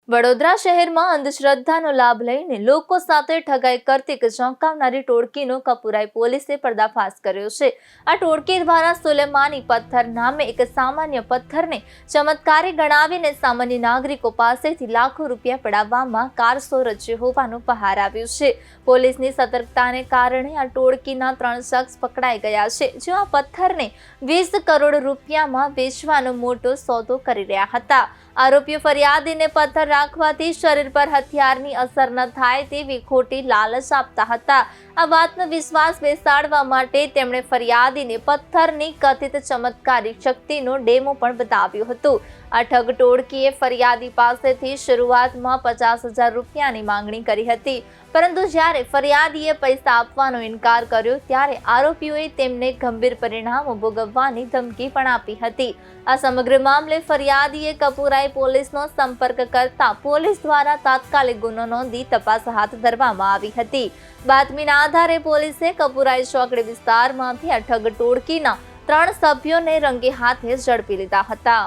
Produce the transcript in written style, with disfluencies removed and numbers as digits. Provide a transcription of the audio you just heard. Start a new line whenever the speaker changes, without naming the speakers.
વડોદરા શહેરમાં અંધશ્રદ્ધાનો લાભ લઈને લોકો સાથે ઠગાઈ કરતી એક ચોંકાવનારી ટોળકીનો કપુરાઈ પોલીસે પર્દાફાશ કર્યો છે। આ ટોળકી દ્વારા સુલેમાની પથ્થર નામે એક સામાન્ય પથ્થરને ચમત્કારી ગણાવીને સામાન્ય નાગરિકો પાસેથી લાખો રૂપિયા પડાવવામાં કારસો રચ્યો હોવાનું બહાર આવ્યું છે। પોલીસની સતર્કતાને કારણે આ ટોળકીના 3 શખ્સ પકડાઈ ગયા છે, જેઓ આ પથ્થરને 20 કરોડ રૂપિયામાં વેચવાનો મોટો સોદો કરી રહ્યા હતા। આરોપીઓ ફરિયાદીને પથ્થર રાખવાથી શરીર પર હથિયારની અસર ન થાય તેવી ખોટી લાલચ આપતા હતા। આ વાતનો વિશ્વાસ બેસાડવા માટે તેમણે ફરિયાદીને પથ્થરની કથિત ચમત્કારી શક્તિનો ડેમો પણ બતાવ્યો હતો। આ ઠગ ટોળકીએ ફરિયાદી પાસેથી શરૂઆતમાં 50,000 રૂપિયાની માંગણી કરી હતી, પરંતુ જ્યારે ફરિયાદીએ પૈસા આપવાનો ઇનકાર કર્યો ત્યારે આરોપીઓએ તેમને ગંભીર પરિણામો ભોગવવાની ધમકી પણ આપી હતી। આ સમગ્ર મામલે ફરિયાદીએ કપુરાઈ પોલીસનો સંપર્ક કરતા પોલીસ દ્વારા તાત્કાલિક ગુનો નોંધી તપાસ હાથ ધરવામાં આવી હતી। બાતમીના આધારે પોલીસે કપુરાઈ ચોકડી વિસ્તારમાંથી આ ઠગ ટોળકીના 3 સભ્યોને રંગે હાથે ઝડપી લીધા હતા।